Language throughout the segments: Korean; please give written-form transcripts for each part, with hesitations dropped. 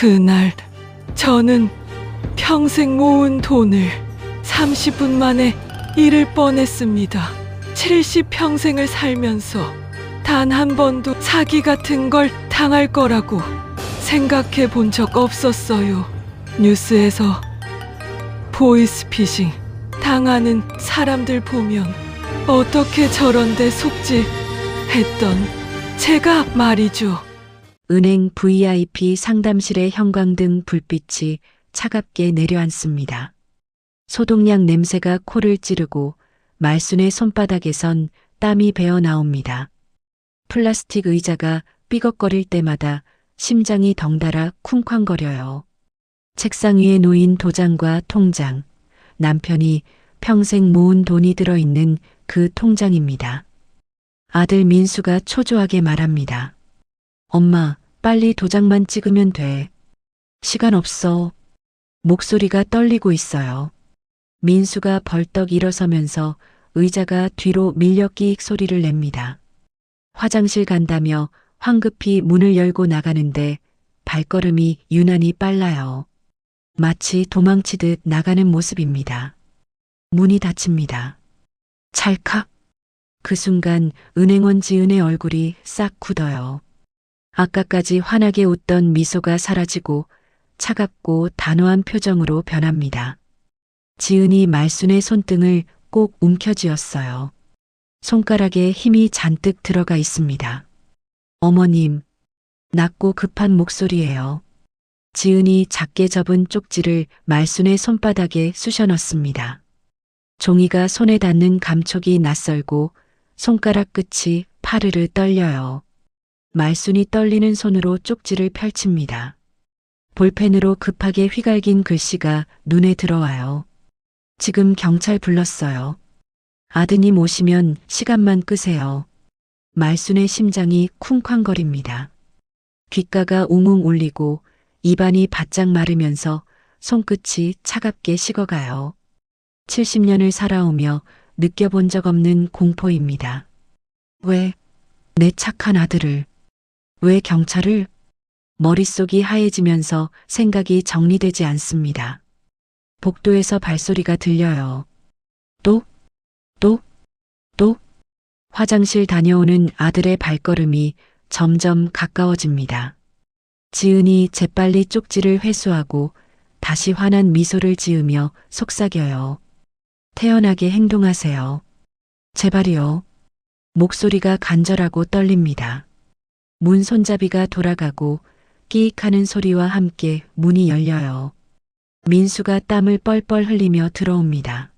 그날 저는 평생 모은 돈을 30분 만에 잃을 뻔했습니다. 70평생을 살면서 단 한 번도 사기 같은 걸 당할 거라고 생각해 본 적 없었어요. 뉴스에서 보이스피싱 당하는 사람들 보면 어떻게 저런 데 속지 했던 제가 말이죠. 은행 VIP 상담실의 형광등 불빛이 차갑게 내려앉습니다. 소독약 냄새가 코를 찌르고 말순의 손바닥에선 땀이 배어 나옵니다. 플라스틱 의자가 삐걱거릴 때마다 심장이 덩달아 쿵쾅거려요. 책상 위에 놓인 도장과 통장, 남편이 평생 모은 돈이 들어있는 그 통장입니다. 아들 민수가 초조하게 말합니다. 엄마, 빨리 도장만 찍으면 돼. 시간 없어. 목소리가 떨리고 있어요. 민수가 벌떡 일어서면서 의자가 뒤로 밀려 끼익 소리를 냅니다. 화장실 간다며 황급히 문을 열고 나가는데 발걸음이 유난히 빨라요. 마치 도망치듯 나가는 모습입니다. 문이 닫힙니다. 찰칵. 그 순간 은행원 지은의 얼굴이 싹 굳어요. 아까까지 환하게 웃던 미소가 사라지고 차갑고 단호한 표정으로 변합니다. 지은이 말순의 손등을 꼭 움켜쥐었어요. 손가락에 힘이 잔뜩 들어가 있습니다. 어머님, 낮고 급한 목소리예요. 지은이 작게 접은 쪽지를 말순의 손바닥에 쑤셔 넣습니다. 종이가 손에 닿는 감촉이 낯설고 손가락 끝이 파르르 떨려요. 말순이 떨리는 손으로 쪽지를 펼칩니다. 볼펜으로 급하게 휘갈긴 글씨가 눈에 들어와요. 지금 경찰 불렀어요. 아드님 오시면 시간만 끄세요. 말순의 심장이 쿵쾅거립니다. 귓가가 웅웅 울리고 입안이 바짝 마르면서 손끝이 차갑게 식어가요. 70년을 살아오며 느껴본 적 없는 공포입니다. 왜, 내 착한 아들을, 왜 경찰을? 머릿속이 하얘지면서 생각이 정리되지 않습니다. 복도에서 발소리가 들려요. 또? 화장실 다녀오는 아들의 발걸음이 점점 가까워집니다. 지은이 재빨리 쪽지를 회수하고 다시 환한 미소를 지으며 속삭여요. 태연하게 행동하세요. 제발이요. 목소리가 간절하고 떨립니다. 문 손잡이가 돌아가고 끼익하는 소리와 함께 문이 열려요. 민수가 땀을 뻘뻘 흘리며 들어옵니다.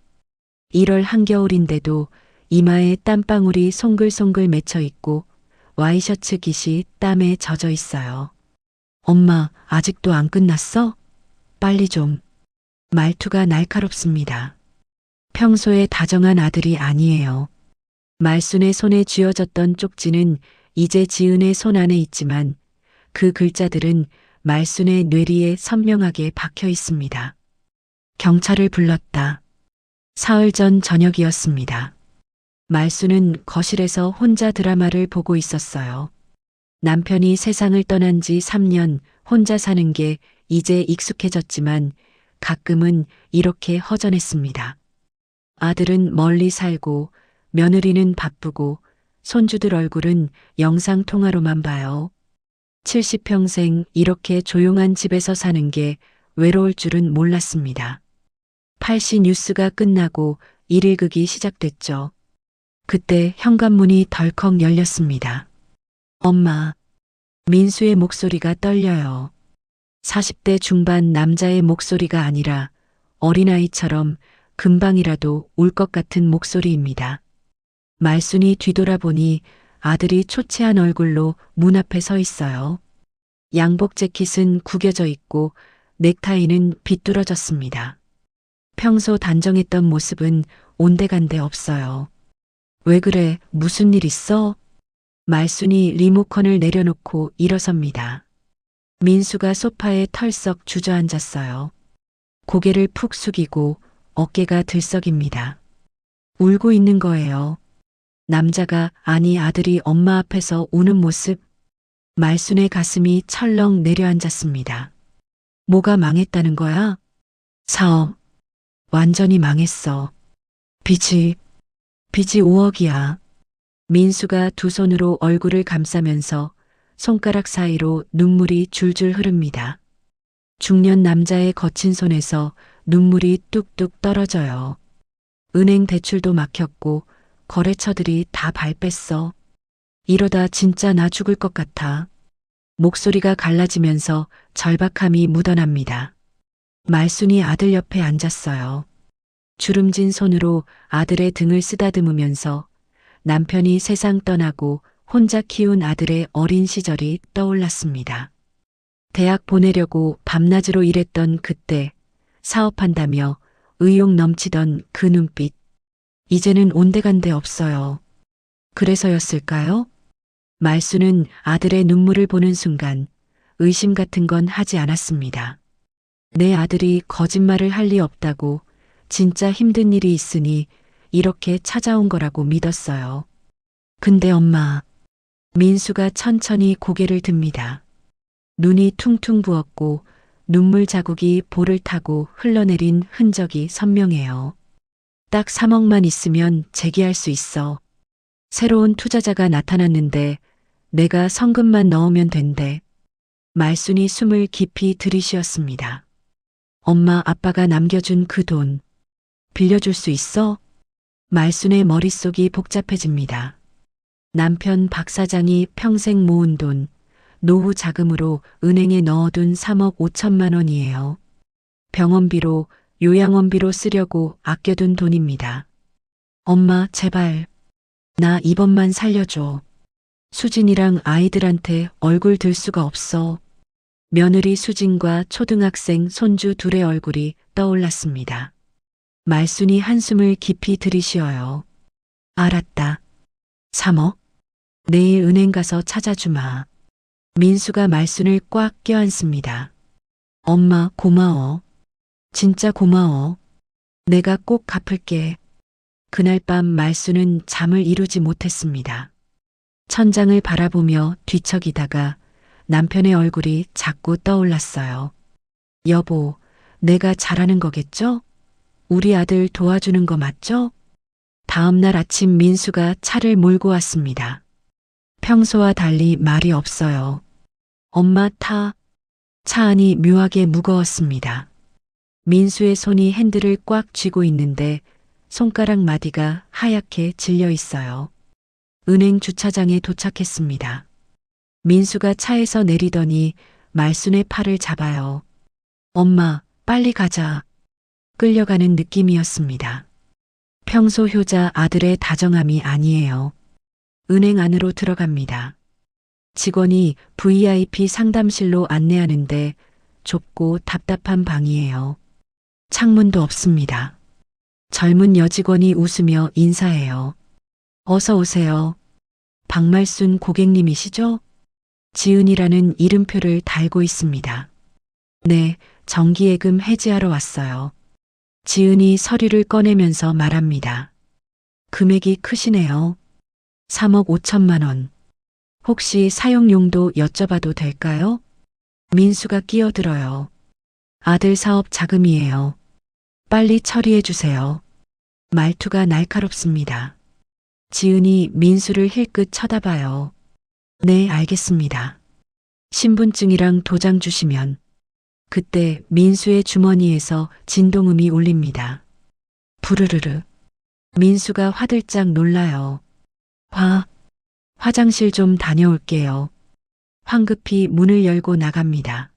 1월 한겨울인데도 이마에 땀방울이 송글송글 맺혀 있고 와이셔츠 깃이 땀에 젖어 있어요. 엄마, 아직도 안 끝났어? 빨리 좀. 말투가 날카롭습니다. 평소에 다정한 아들이 아니에요. 말순의 손에 쥐어졌던 쪽지는 이제 지은의 손 안에 있지만 그 글자들은 말순의 뇌리에 선명하게 박혀 있습니다. 경찰을 불렀다. 사흘 전 저녁이었습니다. 말순은 거실에서 혼자 드라마를 보고 있었어요. 남편이 세상을 떠난 지 3년 혼자 사는 게 이제 익숙해졌지만 가끔은 이렇게 허전했습니다. 아들은 멀리 살고 며느리는 바쁘고 손주들 얼굴은 영상통화로만 봐요. 70평생 이렇게 조용한 집에서 사는 게 외로울 줄은 몰랐습니다. 8시 뉴스가 끝나고 일일극이 시작됐죠. 그때 현관문이 덜컥 열렸습니다. 엄마, 민수의 목소리가 떨려요. 40대 중반 남자의 목소리가 아니라 어린아이처럼 금방이라도 울 것 같은 목소리입니다. 말순이 뒤돌아보니 아들이 초췌한 얼굴로 문 앞에 서 있어요. 양복 재킷은 구겨져 있고 넥타이는 비뚤어졌습니다. 평소 단정했던 모습은 온데간데 없어요. 왜 그래? 무슨 일 있어? 말순이 리모컨을 내려놓고 일어섭니다. 민수가 소파에 털썩 주저앉았어요. 고개를 푹 숙이고 어깨가 들썩입니다. 울고 있는 거예요. 남자가, 아니 아들이 엄마 앞에서 우는 모습. 말순의 가슴이 철렁 내려앉았습니다. 뭐가 망했다는 거야? 사업. 완전히 망했어. 빚이 5억이야. 민수가 두 손으로 얼굴을 감싸면서 손가락 사이로 눈물이 줄줄 흐릅니다. 중년 남자의 거친 손에서 눈물이 뚝뚝 떨어져요. 은행 대출도 막혔고 거래처들이 다 발뺐어. 이러다 진짜 나 죽을 것 같아. 목소리가 갈라지면서 절박함이 묻어납니다. 말순이 아들 옆에 앉았어요. 주름진 손으로 아들의 등을 쓰다듬으면서 남편이 세상 떠나고 혼자 키운 아들의 어린 시절이 떠올랐습니다. 대학 보내려고 밤낮으로 일했던 그때, 사업한다며 의욕 넘치던 그 눈빛. 이제는 온데간데 없어요. 그래서였을까요? 말수는 아들의 눈물을 보는 순간 의심 같은 건 하지 않았습니다. 내 아들이 거짓말을 할 리 없다고, 진짜 힘든 일이 있으니 이렇게 찾아온 거라고 믿었어요. 근데 엄마, 민수가 천천히 고개를 듭니다. 눈이 퉁퉁 부었고 눈물 자국이 볼을 타고 흘러내린 흔적이 선명해요. 딱 3억만 있으면 재기할 수 있어. 새로운 투자자가 나타났는데 내가 성금만 넣으면 된대. 말순이 숨을 깊이 들이쉬었습니다. 엄마 아빠가 남겨준 그 돈 빌려줄 수 있어? 말순의 머릿속이 복잡해집니다. 남편 박 사장이 평생 모은 돈, 노후 자금으로 은행에 넣어둔 3억 5천만 원이에요. 병원비로, 요양원비로 쓰려고 아껴둔 돈입니다. 엄마, 제발. 나 이번만 살려줘. 수진이랑 아이들한테 얼굴 들 수가 없어. 며느리 수진과 초등학생 손주 둘의 얼굴이 떠올랐습니다. 말순이 한숨을 깊이 들이쉬어요. 알았다. 3억? 내일 은행 가서 찾아주마. 민수가 말순을 꽉 껴안습니다. 엄마 고마워. 진짜 고마워. 내가 꼭 갚을게. 그날 밤 말순은 잠을 이루지 못했습니다. 천장을 바라보며 뒤척이다가 남편의 얼굴이 자꾸 떠올랐어요. 여보, 내가 잘하는 거겠죠? 우리 아들 도와주는 거 맞죠? 다음 날 아침 민수가 차를 몰고 왔습니다. 평소와 달리 말이 없어요. 엄마 타. 차 안이 묘하게 무거웠습니다. 민수의 손이 핸들을 꽉 쥐고 있는데 손가락 마디가 하얗게 질려 있어요. 은행 주차장에 도착했습니다. 민수가 차에서 내리더니 말순의 팔을 잡아요. 엄마, 빨리 가자. 끌려가는 느낌이었습니다. 평소 효자 아들의 다정함이 아니에요. 은행 안으로 들어갑니다. 직원이 VIP 상담실로 안내하는데 좁고 답답한 방이에요. 창문도 없습니다. 젊은 여직원이 웃으며 인사해요. 어서 오세요. 박말순 고객님이시죠? 지은이라는 이름표를 달고 있습니다. 네, 정기예금 해지하러 왔어요. 지은이 서류를 꺼내면서 말합니다. 금액이 크시네요. 3억 5천만 원. 혹시 사용용도 여쭤봐도 될까요? 민수가 끼어들어요. 아들 사업 자금이에요. 빨리 처리해 주세요. 말투가 날카롭습니다. 지은이 민수를 힐끗 쳐다봐요. 네, 알겠습니다. 신분증이랑 도장 주시면. 그때 민수의 주머니에서 진동음이 울립니다. 부르르르. 민수가 화들짝 놀라요. 화장실 좀 다녀올게요. 황급히 문을 열고 나갑니다.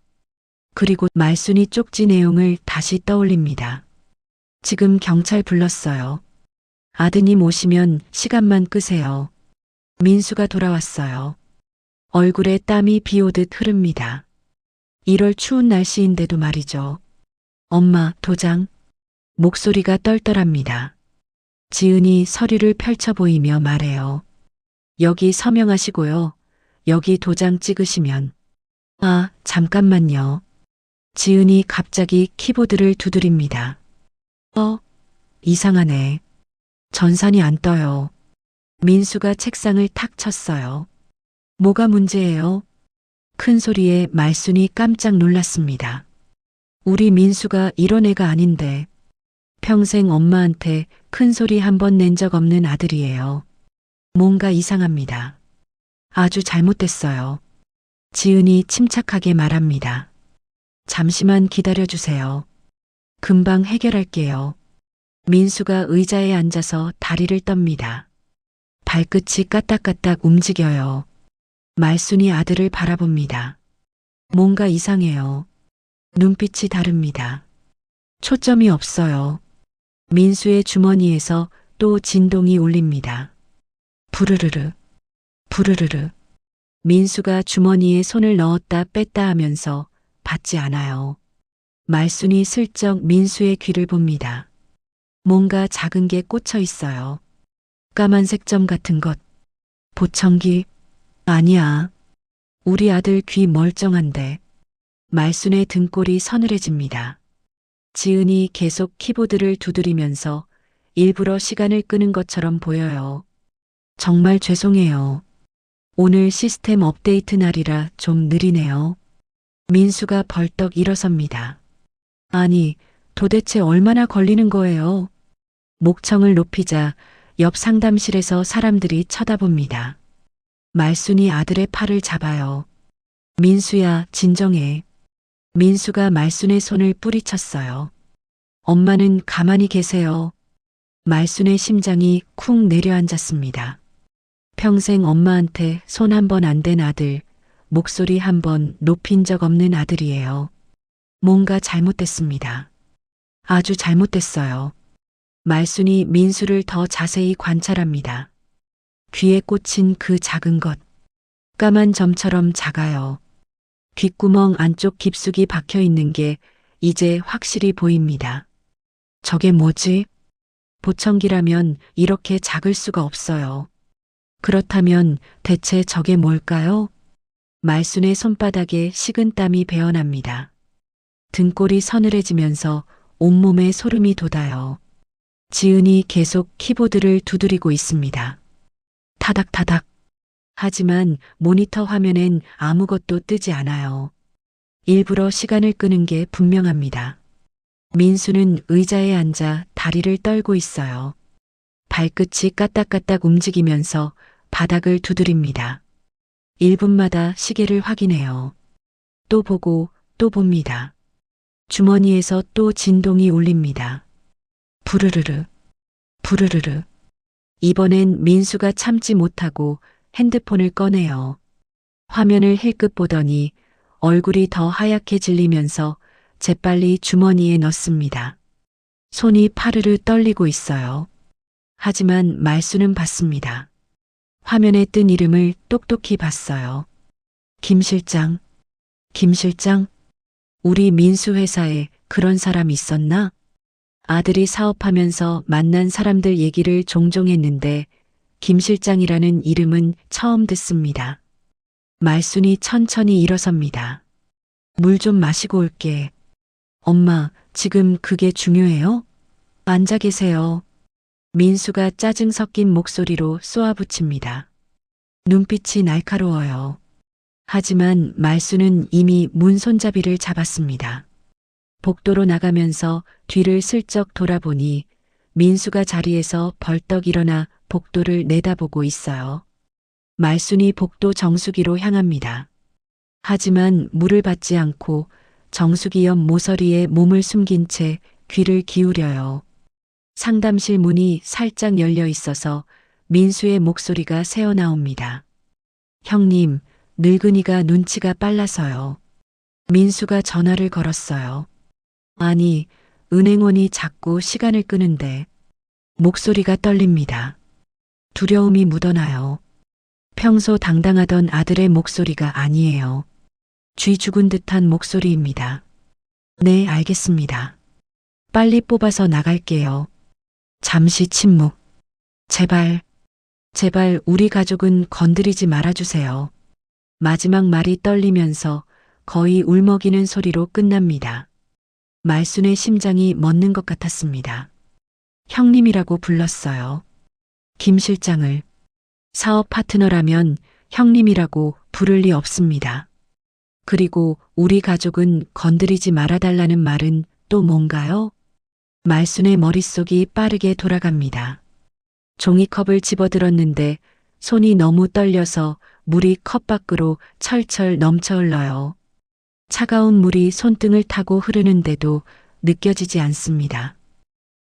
그리고 말순이 쪽지 내용을 다시 떠올립니다. 지금 경찰 불렀어요. 아드님 오시면 시간만 끄세요. 민수가 돌아왔어요. 얼굴에 땀이 비오듯 흐릅니다. 1월 추운 날씨인데도 말이죠. 엄마, 도장. 목소리가 떨떠랍니다. 지은이 서류를 펼쳐 보이며 말해요. 여기 서명하시고요. 여기 도장 찍으시면. 아, 잠깐만요. 지은이 갑자기 키보드를 두드립니다. 이상하네. 전산이 안 떠요. 민수가 책상을 탁 쳤어요. 뭐가 문제예요? 큰 소리에 말순이 깜짝 놀랐습니다. 우리 민수가 이런 애가 아닌데 평생 엄마한테 큰 소리 한 번 낸 적 없는 아들이에요. 뭔가 이상합니다. 아주 잘못됐어요. 지은이 침착하게 말합니다. 잠시만 기다려주세요. 금방 해결할게요. 민수가 의자에 앉아서 다리를 떱니다. 발끝이 까딱까딱 움직여요. 말순이 아들을 바라봅니다. 뭔가 이상해요. 눈빛이 다릅니다. 초점이 없어요. 민수의 주머니에서 또 진동이 울립니다. 부르르르, 부르르르. 민수가 주머니에 손을 넣었다 뺐다 하면서 받지 않아요. 말순이 슬쩍 민수의 귀를 봅니다. 뭔가 작은 게 꽂혀 있어요. 까만색 점 같은 것. 보청기? 아니야. 우리 아들 귀 멀쩡한데. 말순의 등골이 서늘해집니다. 지은이 계속 키보드를 두드리면서 일부러 시간을 끄는 것처럼 보여요. 정말 죄송해요. 오늘 시스템 업데이트 날이라 좀 느리네요. 민수가 벌떡 일어섭니다. 아니, 도대체 얼마나 걸리는 거예요? 목청을 높이자 옆 상담실에서 사람들이 쳐다봅니다. 말순이 아들의 팔을 잡아요. 민수야, 진정해. 민수가 말순의 손을 뿌리쳤어요. 엄마는 가만히 계세요. 말순의 심장이 쿵 내려앉았습니다. 평생 엄마한테 손 한 번 안 댄 아들, 목소리 한 번 높인 적 없는 아들이에요. 뭔가 잘못됐습니다. 아주 잘못됐어요. 말순이 민수를 더 자세히 관찰합니다. 귀에 꽂힌 그 작은 것. 까만 점처럼 작아요. 귓구멍 안쪽 깊숙이 박혀 있는 게 이제 확실히 보입니다. 저게 뭐지? 보청기라면 이렇게 작을 수가 없어요. 그렇다면 대체 저게 뭘까요? 말순의 손바닥에 식은땀이 배어납니다. 등골이 서늘해지면서 온몸에 소름이 돋아요. 지은이 계속 키보드를 두드리고 있습니다. 타닥타닥. 하지만 모니터 화면엔 아무것도 뜨지 않아요. 일부러 시간을 끄는 게 분명합니다. 민수는 의자에 앉아 다리를 떨고 있어요. 발끝이 까딱까딱 움직이면서 바닥을 두드립니다. 1분마다 시계를 확인해요. 또 보고 또 봅니다. 주머니에서 또 진동이 울립니다. 부르르르, 부르르르. 이번엔 민수가 참지 못하고 핸드폰을 꺼내요. 화면을 힐끗 보더니 얼굴이 더 하얗게 질리면서 재빨리 주머니에 넣습니다. 손이 파르르 떨리고 있어요. 하지만 말수는 받습니다. 화면에 뜬 이름을 똑똑히 봤어요. 김 실장. 김 실장? 우리 민수 회사에 그런 사람 있었나? 아들이 사업하면서 만난 사람들 얘기를 종종 했는데 김 실장이라는 이름은 처음 듣습니다. 말순이 천천히 일어섭니다. 물 좀 마시고 올게. 엄마, 지금 그게 중요해요? 앉아 계세요. 민수가 짜증 섞인 목소리로 쏘아붙입니다. 눈빛이 날카로워요. 하지만 말수는 이미 문 손잡이를 잡았습니다. 복도로 나가면서 뒤를 슬쩍 돌아보니 민수가 자리에서 벌떡 일어나 복도를 내다보고 있어요. 말순이 복도 정수기로 향합니다. 하지만 물을 받지 않고 정수기 옆 모서리에 몸을 숨긴 채 귀를 기울여요. 상담실 문이 살짝 열려 있어서 민수의 목소리가 새어나옵니다. 형님, 늙은이가 눈치가 빨라서요. 민수가 전화를 걸었어요. 아니, 은행원이 자꾸 시간을 끄는데 목소리가 떨립니다. 두려움이 묻어나요. 평소 당당하던 아들의 목소리가 아니에요. 쥐 죽은 듯한 목소리입니다. 네, 알겠습니다. 빨리 뽑아서 나갈게요. 잠시 침묵. 제발, 제발 우리 가족은 건드리지 말아주세요. 마지막 말이 떨리면서 거의 울먹이는 소리로 끝납니다. 말순의 심장이 멎는 것 같았습니다. 형님이라고 불렀어요. 김 실장을. 사업 파트너라면 형님이라고 부를 리 없습니다. 그리고 우리 가족은 건드리지 말아달라는 말은 또 뭔가요? 말순의 머릿속이 빠르게 돌아갑니다. 종이컵을 집어들었는데 손이 너무 떨려서 물이 컵 밖으로 철철 넘쳐 흘러요. 차가운 물이 손등을 타고 흐르는데도 느껴지지 않습니다.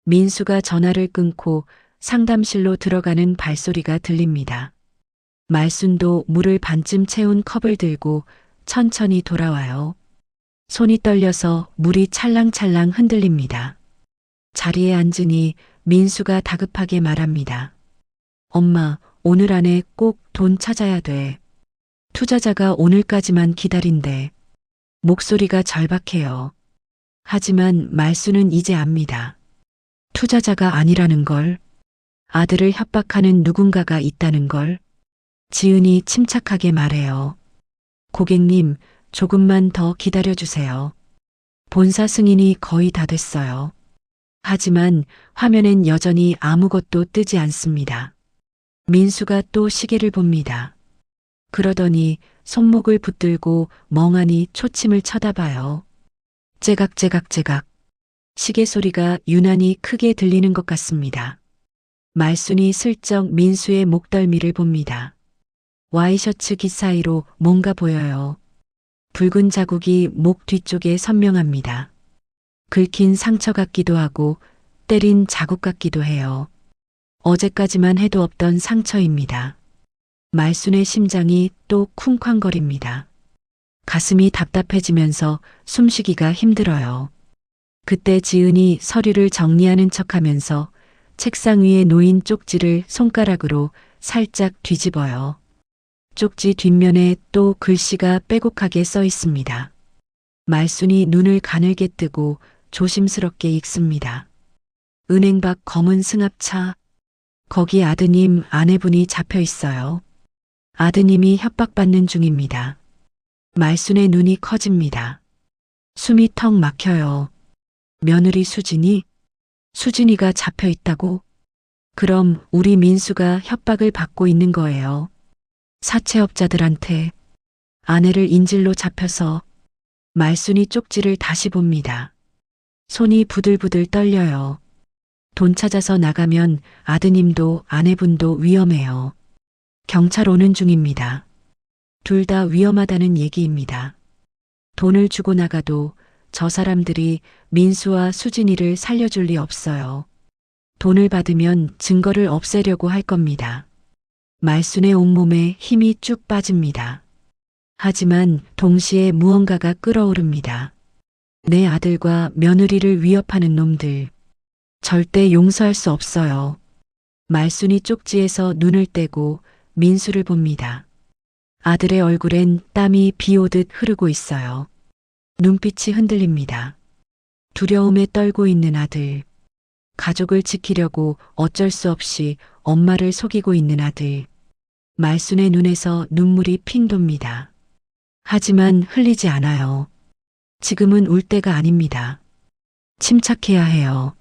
민수가 전화를 끊고 상담실로 들어가는 발소리가 들립니다. 말순도 물을 반쯤 채운 컵을 들고 천천히 돌아와요. 손이 떨려서 물이 찰랑찰랑 흔들립니다. 자리에 앉으니 민수가 다급하게 말합니다. 엄마, 오늘 안에 꼭 돈 찾아야 돼. 투자자가 오늘까지만 기다린대. 목소리가 절박해요. 하지만 말수는 이제 압니다. 투자자가 아니라는 걸, 아들을 협박하는 누군가가 있다는 걸. 지은이 침착하게 말해요. 고객님, 조금만 더 기다려주세요. 본사 승인이 거의 다 됐어요. 하지만 화면엔 여전히 아무것도 뜨지 않습니다. 민수가 또 시계를 봅니다. 그러더니 손목을 붙들고 멍하니 초침을 쳐다봐요. 째각째각째각. 시계 소리가 유난히 크게 들리는 것 같습니다. 말순이 슬쩍 민수의 목덜미를 봅니다. 와이셔츠 깃 사이로 뭔가 보여요. 붉은 자국이 목 뒤쪽에 선명합니다. 긁힌 상처 같기도 하고 때린 자국 같기도 해요. 어제까지만 해도 없던 상처입니다. 말순의 심장이 또 쿵쾅거립니다. 가슴이 답답해지면서 숨쉬기가 힘들어요. 그때 지은이 서류를 정리하는 척하면서 책상 위에 놓인 쪽지를 손가락으로 살짝 뒤집어요. 쪽지 뒷면에 또 글씨가 빼곡하게 써 있습니다. 말순이 눈을 가늘게 뜨고 조심스럽게 읽습니다. 은행 밖 검은 승합차. 거기 아드님, 아내분이 잡혀 있어요. 아드님이 협박받는 중입니다. 말순의 눈이 커집니다. 숨이 턱 막혀요. 며느리 수진이가 잡혀 있다고? 그럼 우리 민수가 협박을 받고 있는 거예요. 사채업자들한테 아내를 인질로 잡혀서. 말순이 쪽지를 다시 봅니다. 손이 부들부들 떨려요. 돈 찾아서 나가면 아드님도 아내분도 위험해요. 경찰 오는 중입니다. 둘 다 위험하다는 얘기입니다. 돈을 주고 나가도 저 사람들이 민수와 수진이를 살려줄 리 없어요. 돈을 받으면 증거를 없애려고 할 겁니다. 말순의 온몸에 힘이 쭉 빠집니다. 하지만 동시에 무언가가 끓어오릅니다. 내 아들과 며느리를 위협하는 놈들. 절대 용서할 수 없어요. 말순이 쪽지에서 눈을 떼고 민수를 봅니다. 아들의 얼굴엔 땀이 비 오듯 흐르고 있어요. 눈빛이 흔들립니다. 두려움에 떨고 있는 아들. 가족을 지키려고 어쩔 수 없이 엄마를 속이고 있는 아들. 말순의 눈에서 눈물이 핑 돕니다. 하지만 흘리지 않아요. 지금은 울 때가 아닙니다. 침착해야 해요.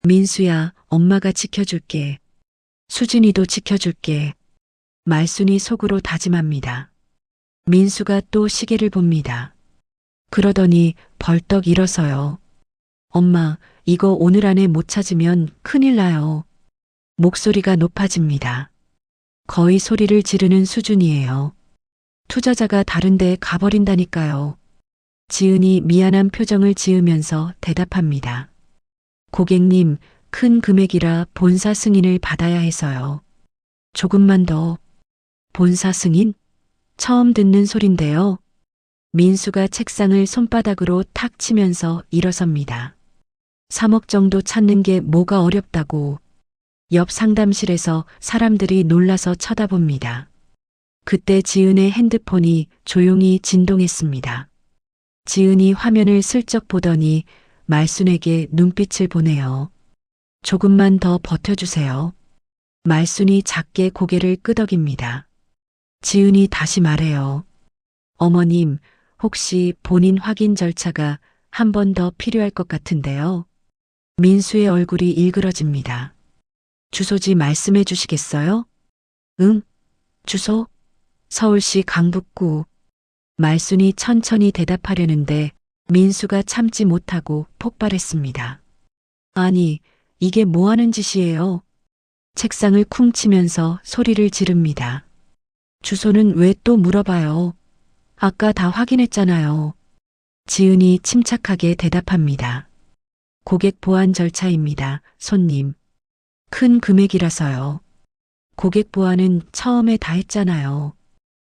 민수야, 엄마가 지켜줄게. 수진이도 지켜줄게. 말순이 속으로 다짐합니다. 민수가 또 시계를 봅니다. 그러더니 벌떡 일어서요. 엄마, 이거 오늘 안에 못 찾으면 큰일 나요. 목소리가 높아집니다. 거의 소리를 지르는 수준이에요. 투자자가 다른 데 가버린다니까요. 지은이 미안한 표정을 지으면서 대답합니다. 고객님, 큰 금액이라 본사 승인을 받아야 해서요. 조금만 더. 본사 승인? 처음 듣는 소린데요. 민수가 책상을 손바닥으로 탁 치면서 일어섭니다. 3억 정도 찾는 게 뭐가 어렵다고. 옆 상담실에서 사람들이 놀라서 쳐다봅니다. 그때 지은의 핸드폰이 조용히 진동했습니다. 지은이 화면을 슬쩍 보더니 말순에게 눈빛을 보내요. 조금만 더 버텨주세요. 말순이 작게 고개를 끄덕입니다. 지은이 다시 말해요. 어머님, 혹시 본인 확인 절차가 한 번 더 필요할 것 같은데요. 민수의 얼굴이 일그러집니다. 주소지 말씀해 주시겠어요? 응? 주소? 서울시 강북구. 말순이 천천히 대답하려는데 민수가 참지 못하고 폭발했습니다. 아니, 이게 뭐 하는 짓이에요? 책상을 쿵 치면서 소리를 지릅니다. 주소는 왜 또 물어봐요? 아까 다 확인했잖아요. 지은이 침착하게 대답합니다. 고객 보안 절차입니다, 손님. 큰 금액이라서요. 고객 보안은 처음에 다 했잖아요.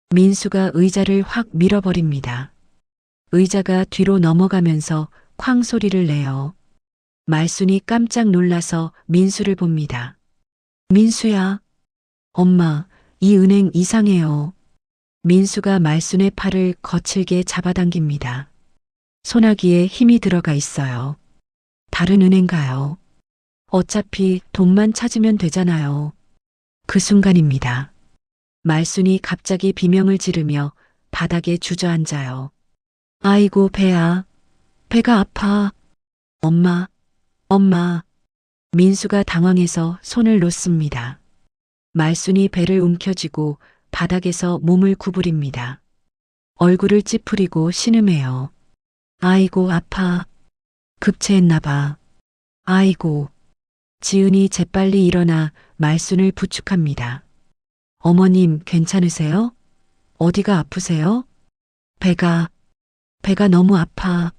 민수가 의자를 확 밀어버립니다. 의자가 뒤로 넘어가면서 쾅 소리를 내요. 말순이 깜짝 놀라서 민수를 봅니다. 민수야. 엄마, 이 은행 이상해요. 민수가 말순의 팔을 거칠게 잡아당깁니다. 소나기에 힘이 들어가 있어요. 다른 은행 가요. 어차피 돈만 찾으면 되잖아요. 그 순간입니다. 말순이 갑자기 비명을 지르며 바닥에 주저앉아요. 아이고 배야. 배가 아파. 엄마. 엄마. 민수가 당황해서 손을 놓습니다. 말순이 배를 움켜쥐고 바닥에서 몸을 구부립니다. 얼굴을 찌푸리고 신음해요. 아이고 아파. 급체했나 봐. 아이고. 지은이 재빨리 일어나 말순을 부축합니다. 어머님 괜찮으세요? 어디가 아프세요? 배가 너무 아파.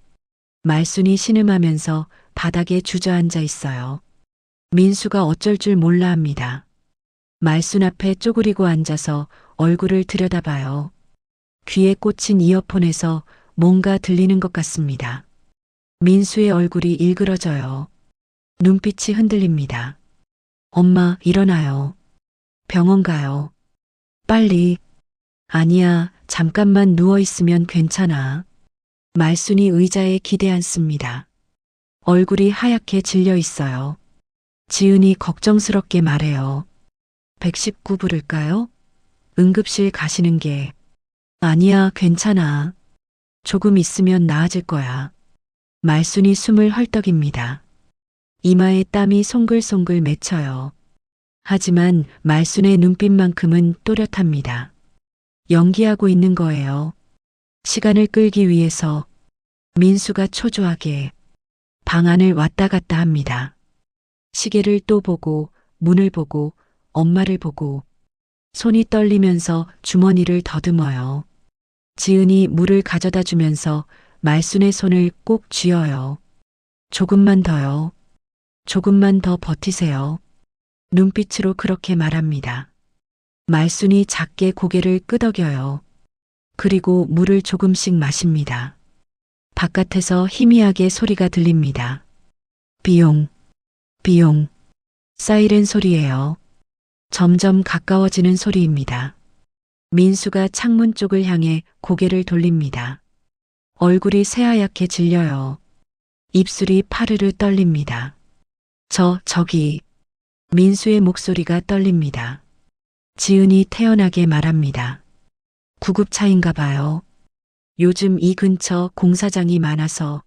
말순이 신음하면서 바닥에 주저앉아 있어요. 민수가 어쩔 줄 몰라 합니다. 말순 앞에 쪼그리고 앉아서 얼굴을 들여다봐요. 귀에 꽂힌 이어폰에서 뭔가 들리는 것 같습니다. 민수의 얼굴이 일그러져요. 눈빛이 흔들립니다. 엄마, 일어나요. 병원 가요. 빨리. 아니야, 잠깐만 누워있으면 괜찮아. 말순이 의자에 기대앉습니다. 얼굴이 하얗게 질려 있어요. 지은이 걱정스럽게 말해요. 119 부를까요? 응급실 가시는 게. 아니야, 괜찮아. 조금 있으면 나아질 거야. 말순이 숨을 헐떡입니다. 이마에 땀이 송글송글 맺혀요. 하지만 말순의 눈빛만큼은 또렷합니다. 연기하고 있는 거예요. 시간을 끌기 위해서. 민수가 초조하게 방 안을 왔다 갔다 합니다. 시계를 또 보고 문을 보고 엄마를 보고 손이 떨리면서 주머니를 더듬어요. 지은이 물을 가져다 주면서 말순의 손을 꼭 쥐어요. 조금만 더요. 조금만 더 버티세요. 눈빛으로 그렇게 말합니다. 말순이 작게 고개를 끄덕여요. 그리고 물을 조금씩 마십니다. 바깥에서 희미하게 소리가 들립니다. 비용, 비용. 사이렌 소리예요. 점점 가까워지는 소리입니다. 민수가 창문 쪽을 향해 고개를 돌립니다. 얼굴이 새하얗게 질려요. 입술이 파르르 떨립니다. 저기. 민수의 목소리가 떨립니다. 지은이 태연하게 말합니다. 구급차인가 봐요. 요즘 이 근처 공사장이 많아서.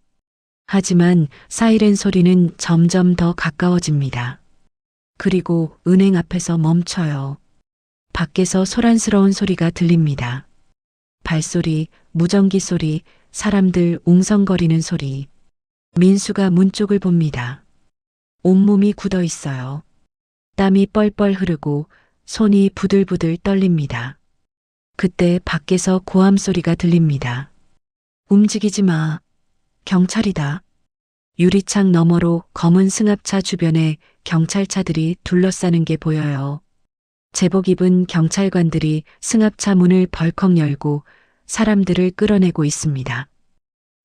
하지만 사이렌 소리는 점점 더 가까워집니다. 그리고 은행 앞에서 멈춰요. 밖에서 소란스러운 소리가 들립니다. 발소리, 무전기 소리, 사람들 웅성거리는 소리. 민수가 문 쪽을 봅니다. 온몸이 굳어 있어요. 땀이 뻘뻘 흐르고 손이 부들부들 떨립니다. 그때 밖에서 고함 소리가 들립니다. 움직이지 마. 경찰이다. 유리창 너머로 검은 승합차 주변에 경찰차들이 둘러싸는 게 보여요. 제복 입은 경찰관들이 승합차 문을 벌컥 열고 사람들을 끌어내고 있습니다.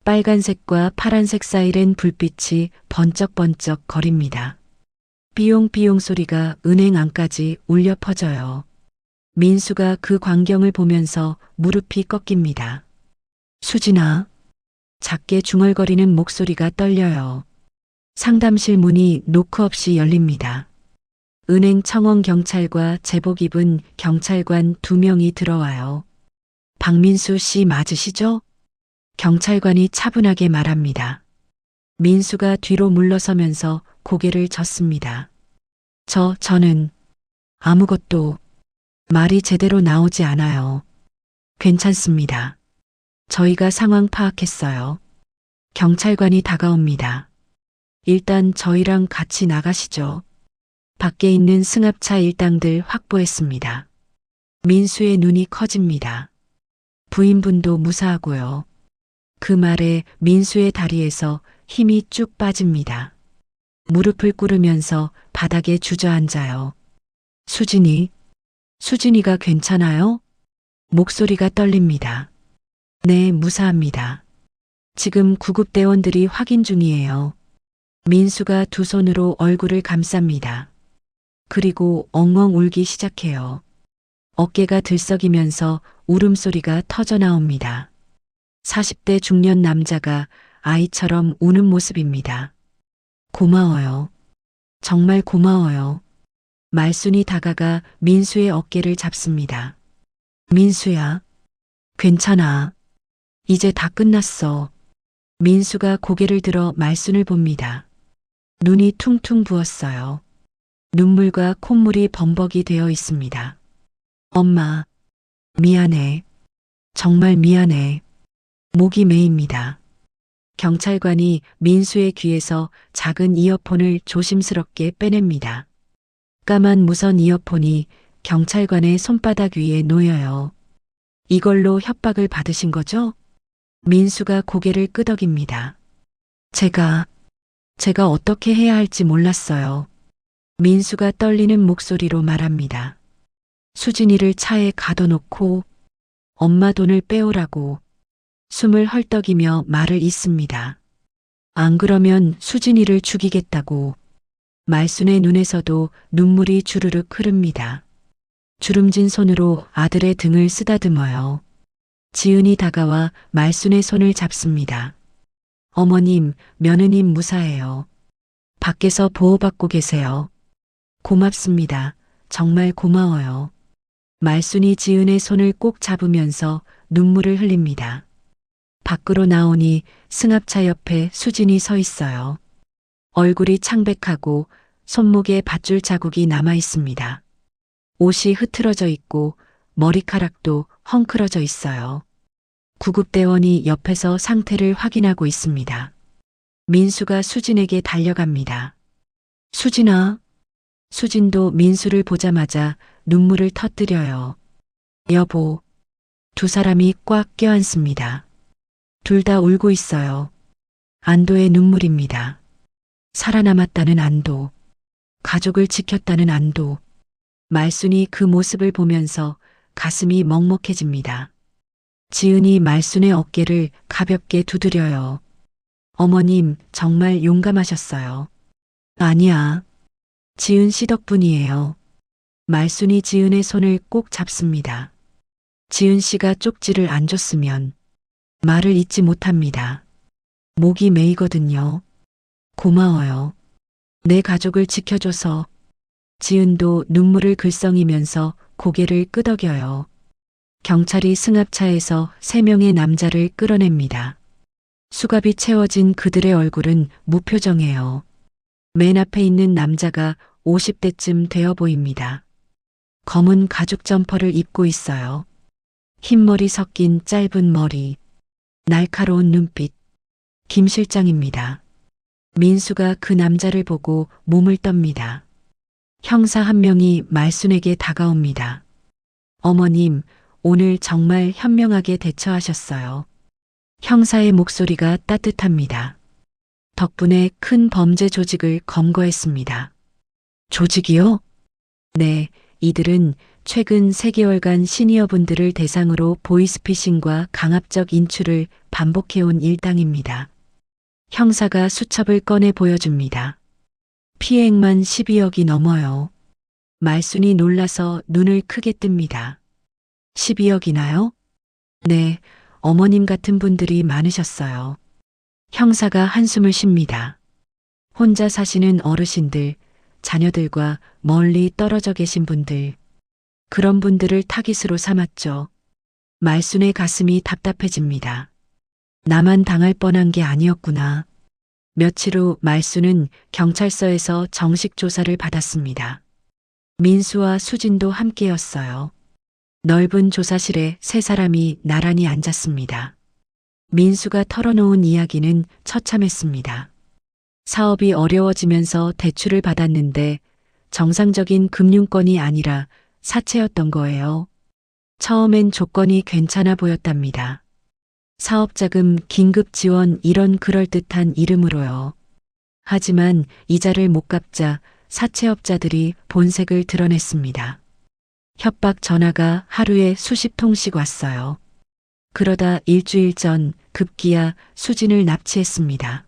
빨간색과 파란색 사이렌 불빛이 번쩍번쩍 거립니다. 삐용삐용 소리가 은행 안까지 울려 퍼져요. 민수가 그 광경을 보면서 무릎이 꺾입니다. 수진아. 작게 중얼거리는 목소리가 떨려요. 상담실 문이 노크 없이 열립니다. 은행 청원 경찰과 제복 입은 경찰관 2명이 들어와요. 박민수 씨 맞으시죠? 경찰관이 차분하게 말합니다. 민수가 뒤로 물러서면서 고개를 젓습니다. 저는 아무것도 말이 제대로 나오지 않아요. 괜찮습니다. 저희가 상황 파악했어요. 경찰관이 다가옵니다. 일단 저희랑 같이 나가시죠. 밖에 있는 승합차 일당들 확보했습니다. 민수의 눈이 커집니다. 부인분도 무사하고요. 그 말에 민수의 다리에서 힘이 쭉 빠집니다. 무릎을 꿇으면서 바닥에 주저앉아요. 수진이가 괜찮아요? 목소리가 떨립니다. 네, 무사합니다. 지금 구급대원들이 확인 중이에요. 민수가 두 손으로 얼굴을 감쌉니다. 그리고 엉엉 울기 시작해요. 어깨가 들썩이면서 울음소리가 터져 나옵니다. 40대 중년 남자가 아이처럼 우는 모습입니다. 고마워요. 정말 고마워요. 말순이 다가가 민수의 어깨를 잡습니다. 민수야, 괜찮아. 이제 다 끝났어. 민수가 고개를 들어 말순을 봅니다. 눈이 퉁퉁 부었어요. 눈물과 콧물이 범벅이 되어 있습니다. 엄마, 미안해. 정말 미안해. 목이 메입니다. 경찰관이 민수의 귀에서 작은 이어폰을 조심스럽게 빼냅니다. 까만 무선 이어폰이 경찰관의 손바닥 위에 놓여요. 이걸로 협박을 받으신 거죠? 민수가 고개를 끄덕입니다. 제가 어떻게 해야 할지 몰랐어요. 민수가 떨리는 목소리로 말합니다. 수진이를 차에 가둬놓고 엄마 돈을 빼오라고 숨을 헐떡이며 말을 잇습니다. 안 그러면 수진이를 죽이겠다고. 말순의 눈에서도 눈물이 주르륵 흐릅니다. 주름진 손으로 아들의 등을 쓰다듬어요. 지은이 다가와 말순의 손을 잡습니다. 어머님, 며느님 무사해요. 밖에서 보호받고 계세요. 고맙습니다. 정말 고마워요. 말순이 지은의 손을 꼭 잡으면서 눈물을 흘립니다. 밖으로 나오니 승합차 옆에 수진이 서 있어요. 얼굴이 창백하고 손목에 밧줄 자국이 남아 있습니다. 옷이 흐트러져 있고 머리카락도 헝클어져 있어요. 구급대원이 옆에서 상태를 확인하고 있습니다. 민수가 수진에게 달려갑니다. 수진아. 수진도 민수를 보자마자 눈물을 터뜨려요. 여보. 두 사람이 꽉 껴안습니다. 둘 다 울고 있어요. 안도의 눈물입니다. 살아남았다는 안도. 가족을 지켰다는 안도. 말순이 그 모습을 보면서 가슴이 먹먹해집니다. 지은이 말순의 어깨를 가볍게 두드려요. 어머님, 정말 용감하셨어요. 아니야. 지은 씨 덕분이에요. 말순이 지은의 손을 꼭 잡습니다. 지은 씨가 쪽지를 안 줬으면 말을 잇지 못합니다. 목이 메이거든요. 고마워요. 내 가족을 지켜줘서. 지은도 눈물을 글썽이면서 고개를 끄덕여요. 경찰이 승합차에서 3명의 남자를 끌어냅니다. 수갑이 채워진 그들의 얼굴은 무표정해요. 맨 앞에 있는 남자가 50대쯤 되어 보입니다. 검은 가죽 점퍼를 입고 있어요. 흰머리 섞인 짧은 머리, 날카로운 눈빛. 김 실장입니다. 민수가 그 남자를 보고 몸을 떱니다. 형사 한 명이 말순에게 다가옵니다. 어머님, 오늘 정말 현명하게 대처하셨어요. 형사의 목소리가 따뜻합니다. 덕분에 큰 범죄 조직을 검거했습니다. 조직이요? 네, 이들은 최근 3개월간 시니어분들을 대상으로 보이스피싱과 강압적 인출을 반복해온 일당입니다. 형사가 수첩을 꺼내 보여줍니다. 피해액만 12억이 넘어요. 말순이 놀라서 눈을 크게 뜹니다. 12억이나요? 네, 어머님 같은 분들이 많으셨어요. 형사가 한숨을 쉽니다. 혼자 사시는 어르신들, 자녀들과 멀리 떨어져 계신 분들, 그런 분들을 타깃으로 삼았죠. 말순의 가슴이 답답해집니다. 나만 당할 뻔한 게 아니었구나. 며칠 후 말순은 경찰서에서 정식 조사를 받았습니다. 민수와 수진도 함께였어요. 넓은 조사실에 3사람이 나란히 앉았습니다. 민수가 털어놓은 이야기는 처참했습니다. 사업이 어려워지면서 대출을 받았는데 정상적인 금융권이 아니라 사채였던 거예요. 처음엔 조건이 괜찮아 보였답니다. 사업자금 긴급 지원 이런 그럴듯한 이름으로요. 하지만 이자를 못 갚자 사채업자들이 본색을 드러냈습니다. 협박 전화가 하루에 수십 통씩 왔어요. 그러다 일주일 전 급기야 수진을 납치했습니다.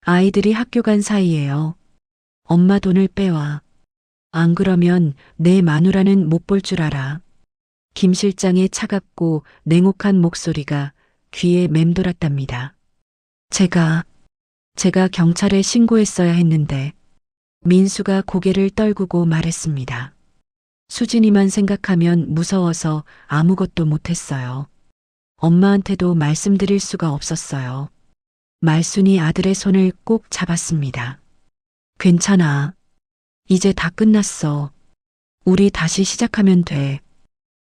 아이들이 학교 간 사이에요. 엄마 돈을 빼와. 안 그러면 내 마누라는 못 볼 줄 알아. 김 실장의 차갑고 냉혹한 목소리가 귀에 맴돌았답니다. 제가 경찰에 신고했어야 했는데 민수가 고개를 떨구고 말했습니다. 수진이만 생각하면 무서워서 아무것도 못했어요. 엄마한테도 말씀드릴 수가 없었어요. 말순이 아들의 손을 꼭 잡았습니다. 괜찮아. 이제 다 끝났어. 우리 다시 시작하면 돼.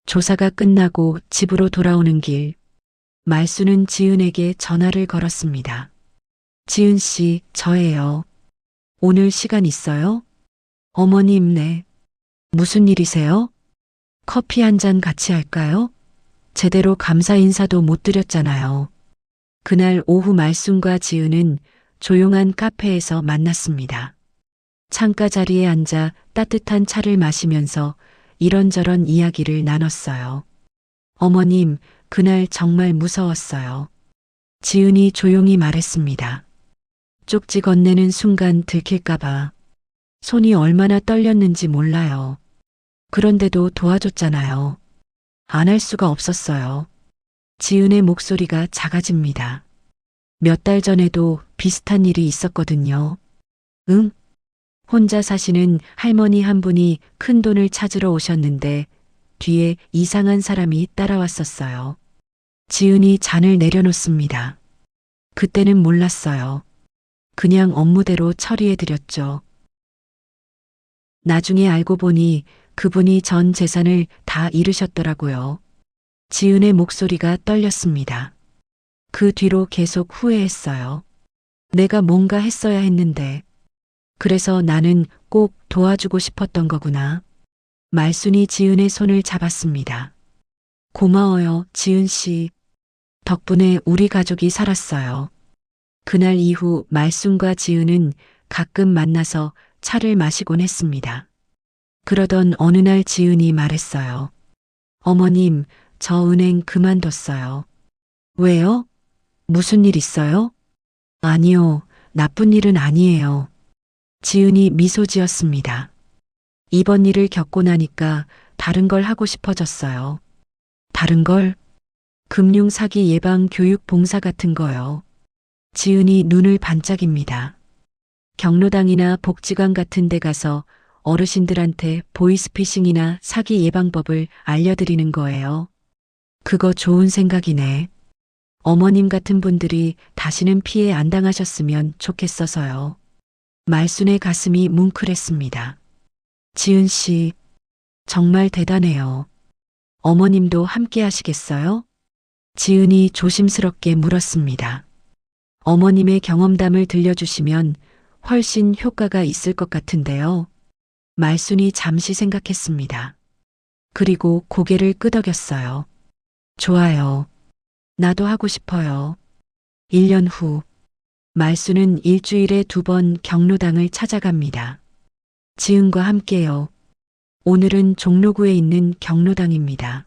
조사가 끝나고 집으로 돌아오는 길, 말순은 지은에게 전화를 걸었습니다. 지은 씨, 저예요. 오늘 시간 있어요? 어머님, 네. 무슨 일이세요? 커피 한 잔 같이 할까요? 제대로 감사 인사도 못 드렸잖아요. 그날 오후 말순과 지은은 조용한 카페에서 만났습니다. 창가 자리에 앉아 따뜻한 차를 마시면서 이런저런 이야기를 나눴어요. 어머님, 그날 정말 무서웠어요. 지은이 조용히 말했습니다. 쪽지 건네는 순간 들킬까봐. 손이 얼마나 떨렸는지 몰라요. 그런데도 도와줬잖아요. 안 할 수가 없었어요. 지은의 목소리가 작아집니다. 몇 달 전에도 비슷한 일이 있었거든요. 응? 혼자 사시는 할머니 한 분이 큰 돈을 찾으러 오셨는데 뒤에 이상한 사람이 따라왔었어요. 지은이 잔을 내려놓습니다. 그때는 몰랐어요. 그냥 업무대로 처리해드렸죠. 나중에 알고 보니 그분이 전 재산을 다 잃으셨더라고요. 지은의 목소리가 떨렸습니다. 그 뒤로 계속 후회했어요. 내가 뭔가 했어야 했는데. 그래서 나는 꼭 도와주고 싶었던 거구나. 말순이 지은의 손을 잡았습니다. 고마워요, 지은 씨. 덕분에 우리 가족이 살았어요. 그날 이후 말순과 지은은 가끔 만나서 차를 마시곤 했습니다. 그러던 어느 날 지은이 말했어요. 어머님, 저 은행 그만뒀어요. 왜요? 무슨 일 있어요? 아니요, 나쁜 일은 아니에요. 지은이 미소 지었습니다. 이번 일을 겪고 나니까 다른 걸 하고 싶어졌어요. 다른 걸? 금융 사기 예방 교육 봉사 같은 거요. 지은이 눈을 반짝입니다. 경로당이나 복지관 같은 데 가서 어르신들한테 보이스피싱이나 사기 예방법을 알려드리는 거예요. 그거 좋은 생각이네. 어머님 같은 분들이 다시는 피해 안 당하셨으면 좋겠어서요. 말순의 가슴이 뭉클했습니다. 지은 씨, 정말 대단해요. 어머님도 함께 하시겠어요? 지은이 조심스럽게 물었습니다. 어머님의 경험담을 들려주시면 훨씬 효과가 있을 것 같은데요. 말순이 잠시 생각했습니다. 그리고 고개를 끄덕였어요. 좋아요. 나도 하고 싶어요. 1년 후, 말순은 일주일에 2번 경로당을 찾아갑니다. 지은과 함께요. 오늘은 종로구에 있는 경로당입니다.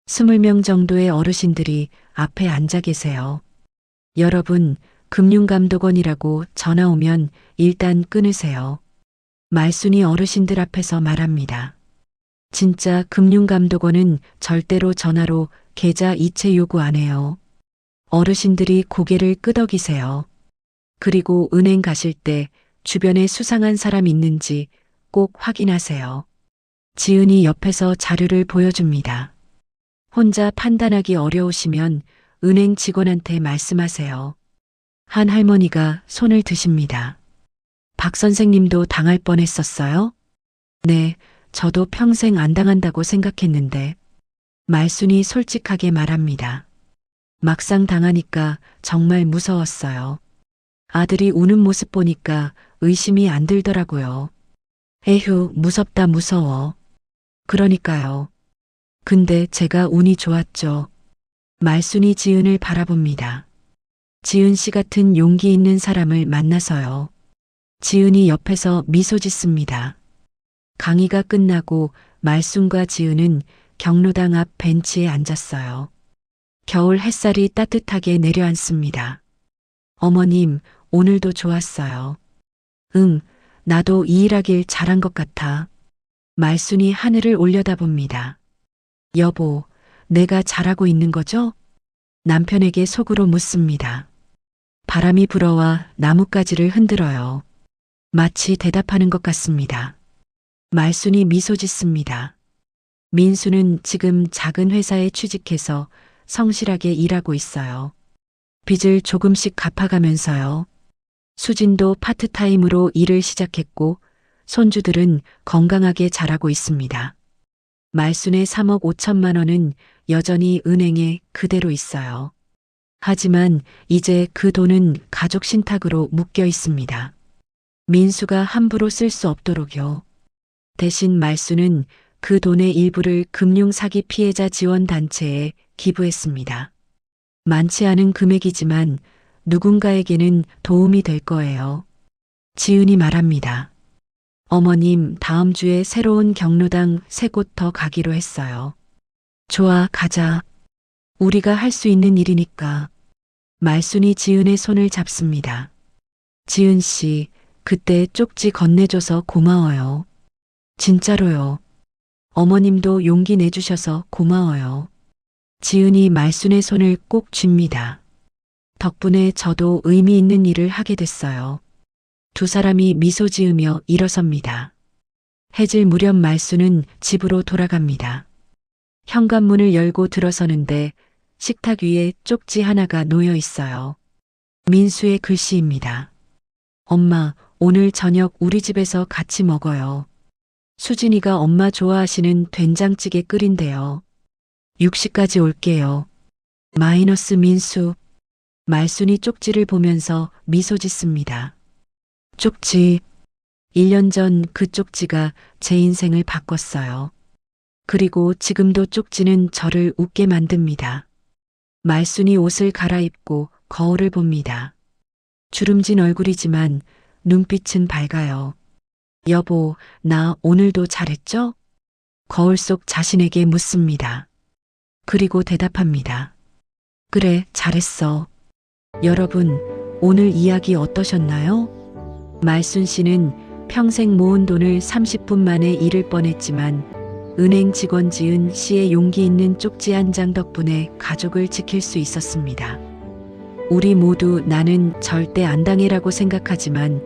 20명 정도의 어르신들이 앞에 앉아 계세요. 여러분, 금융감독원이라고 전화 오면 일단 끊으세요. 말순이 어르신들 앞에서 말합니다. 진짜 금융감독원은 절대로 전화로 계좌 이체 요구 안 해요. 어르신들이 고개를 끄덕이세요. 그리고 은행 가실 때 주변에 수상한 사람 있는지 꼭 확인하세요. 지은이 옆에서 자료를 보여줍니다. 혼자 판단하기 어려우시면 은행 직원한테 말씀하세요. 한 할머니가 손을 드십니다. 박 선생님도 당할 뻔했었어요? 네, 저도 평생 안 당한다고 생각했는데. 말순이 솔직하게 말합니다. 막상 당하니까 정말 무서웠어요. 아들이 우는 모습 보니까 의심이 안 들더라고요. 에휴, 무섭다 무서워. 그러니까요. 근데 제가 운이 좋았죠. 말순이 지은을 바라봅니다. 지은 씨 같은 용기 있는 사람을 만나서요. 지은이 옆에서 미소 짓습니다. 강의가 끝나고 말순과 지은은 경로당 앞 벤치에 앉았어요. 겨울 햇살이 따뜻하게 내려앉습니다. 어머님, 오늘도 좋았어요. 응, 나도 이 일하길 잘한 것 같아. 말순이 하늘을 올려다봅니다. 여보, 내가 잘하고 있는 거죠? 남편에게 속으로 묻습니다. 바람이 불어와 나뭇가지를 흔들어요. 마치 대답하는 것 같습니다. 말순이 미소 짓습니다. 민수는 지금 작은 회사에 취직해서 성실하게 일하고 있어요. 빚을 조금씩 갚아가면서요. 수진도 파트타임으로 일을 시작했고 손주들은 건강하게 자라고 있습니다. 말순의 3억 5천만 원은 여전히 은행에 그대로 있어요. 하지만 이제 그 돈은 가족 신탁으로 묶여 있습니다. 민수가 함부로 쓸 수 없도록요. 대신 말순은 그 돈의 일부를 금융사기 피해자 지원 단체에 기부했습니다. 많지 않은 금액이지만 누군가에게는 도움이 될 거예요. 지은이 말합니다. 어머님, 다음 주에 새로운 경로당 3곳 더 가기로 했어요. 좋아, 가자. 우리가 할 수 있는 일이니까. 말순이 지은의 손을 잡습니다. 지은 씨, 그때 쪽지 건네줘서 고마워요. 진짜로요. 어머님도 용기 내주셔서 고마워요. 지은이 말순의 손을 꼭 쥡니다. 덕분에 저도 의미 있는 일을 하게 됐어요. 두 사람이 미소 지으며 일어섭니다. 해질 무렵 말순은 집으로 돌아갑니다. 현관문을 열고 들어서는데 식탁 위에 쪽지 하나가 놓여 있어요. 민수의 글씨입니다. 엄마, 오늘 저녁 우리 집에서 같이 먹어요. 수진이가 엄마 좋아하시는 된장찌개 끓인대요. 6시까지 올게요. 마이너스 민수. 말순이 쪽지를 보면서 미소 짓습니다. 쪽지. 1년 전 그 쪽지가 제 인생을 바꿨어요. 그리고 지금도 쪽지는 저를 웃게 만듭니다. 말순이 옷을 갈아입고 거울을 봅니다. 주름진 얼굴이지만 눈빛은 밝아요. 여보, 나 오늘도 잘했죠? 거울 속 자신에게 묻습니다. 그리고 대답합니다. 그래, 잘했어. 여러분, 오늘 이야기 어떠셨나요? 말순 씨는 평생 모은 돈을 30분 만에 잃을 뻔했지만 은행 직원 지은 씨의 용기 있는 쪽지 한 장 덕분에 가족을 지킬 수 있었습니다. 우리 모두 나는 절대 안 당해라고 생각하지만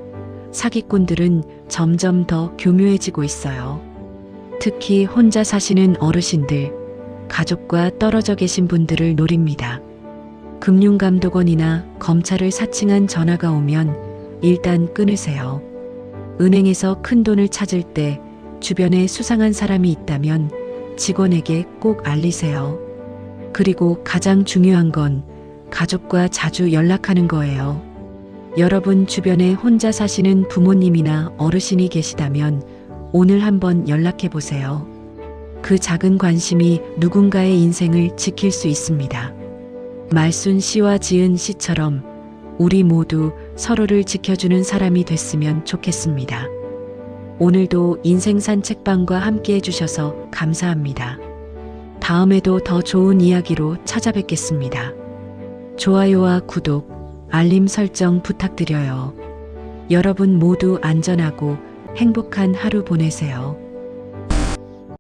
사기꾼들은 점점 더 교묘해지고 있어요. 특히 혼자 사시는 어르신들, 가족과 떨어져 계신 분들을 노립니다. 금융감독원이나 검찰을 사칭한 전화가 오면 일단 끊으세요. 은행에서 큰 돈을 찾을 때 주변에 수상한 사람이 있다면 직원에게 꼭 알리세요. 그리고 가장 중요한 건 가족과 자주 연락하는 거예요. 여러분 주변에 혼자 사시는 부모님이나 어르신이 계시다면 오늘 한번 연락해 보세요. 그 작은 관심이 누군가의 인생을 지킬 수 있습니다. 말순 씨와 지은 씨처럼 우리 모두 서로를 지켜주는 사람이 됐으면 좋겠습니다. 오늘도 인생산 책방과 함께 해주셔서 감사합니다. 다음에도 더 좋은 이야기로 찾아뵙겠습니다. 좋아요와 구독, 알림 설정 부탁드려요. 여러분 모두 안전하고 행복한 하루 보내세요.